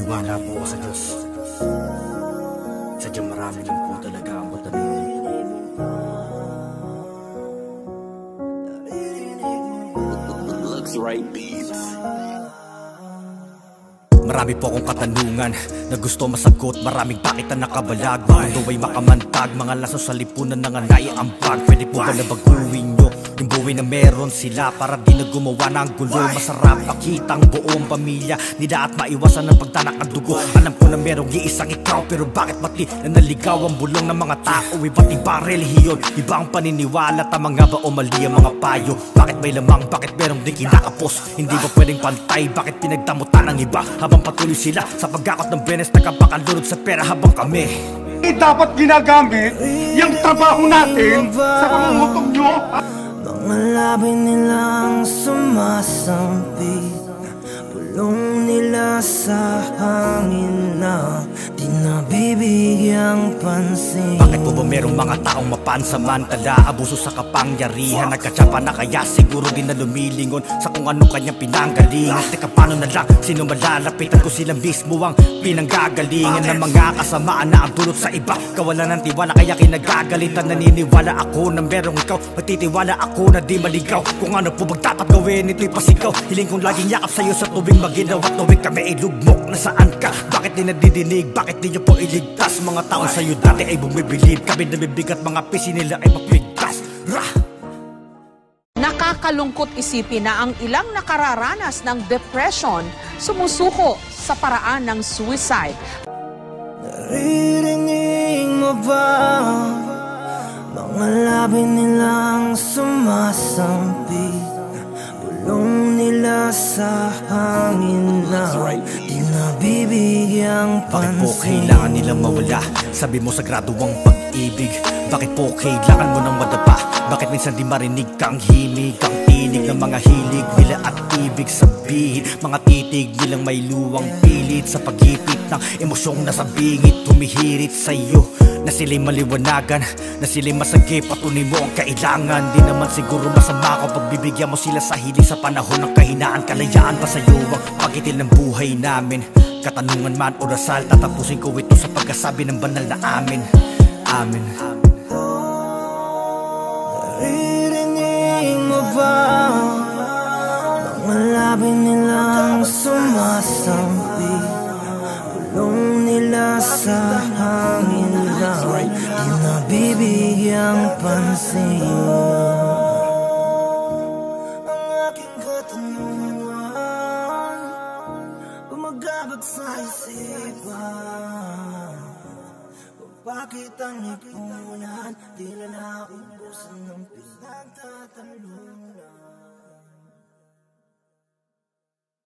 Maniwala po sa Diyos. Sadyang marami lang po talaga ang matanong. Looks right, beats. Marami po akong katanungan na gusto masagot. Maraming bakit na nakabalag. Mundo ay makamantag, mga laso sa lipunan na nga naiambag. Pwede po ba na baguhin nyo yung buhay na meron sila, para di na gumawa ng gulo? Masarap makita ang buong pamilya nila at maiwasan ng pagtanak ng dugo. Alam ko na merong iisang ikaw, pero bakit pati na naligaw ang bulong ng mga tao? Iba't ibang relihiyon, ibang paniniwala. Tama nga ba o mali ang mga payo? Bakit may lamang, bakit merong di kinakapos? Hindi ba pwedeng pantay, bakit pinagdamutan ng iba? Habang patuloy sila sa pagkakot ng benes, nagkapakalunod sa pera habang kami dapat ginagamit yung trabaho natin sa pangungutog nyo. Mga labi nilang sumasampit, pulong nila sa hangin na di nabibigyang pansin. Bakit po ba merong mga taong mapansamantala, abuso sa kapangyarihan, nagkatsapa na kaya siguro din na lumilingon sa kung ano kanyang pinanggalingan? Teka, paano na lang, sino malalapitan ko sila mismo ang pinanggagalingan ng mga kasamaan na ang dulot sa iba? Kawalan ng tiwala kaya kinagagalitan. Naniniwala ako na merong ikaw, magtitiwala ako na di maligaw. Kung ano po bang dapat gawin, ito'y pasigaw. Hiling kong laging yakap sa'yo sa tuwing maginaw at tuwing kami ay lugmok. Nasaan ka? Bakit di nadidinig? Bakit di nyo po iligtas? Mga taon sa'yo dati ay bumibilib, kami nabibigat, mga pisi nila ay mapigtas. Nakakalungkot isipin na ang ilang nakararanas ng depression sumusuko sa paraan ng suicide. Naririnig mo ba mga labi nilang sumasampit, pulong nila sa hangin na di nabibigyang pansin? Bakit po kailangan nilang mawala? Sabi mo sagrado ang pag-ibig. Bakit po kailangan mo nang madapa? Bakit minsan di marinig kang himig, ang tinig ng mga hilig nila at ibig sabihin? Mga titig nilang may luwang pilit sa pagipit ng emosyong nasa bingit, tumihirit sa'yo na sila'y maliwanagan, na sila'y masagip, patuloy mo ang kailangan. Di naman siguro masama kung pagbibigyan mo sila sa hiling sa panahon ng kahinaan. Kalayaan pa sa'yo ang pagitil ng buhay namin. Katanungan man o dasal, tatapusin ko ito sa pagkasabi ng banal na amin. Amen. Naririnig mo ba mga labi nilang sumasampit, pulong nila sa hangin na di nabibigyang pansin? Ang aking katanungan gumagabag sa isipan, bakit ang lipunan tila naubusan ng pinagtatanungan?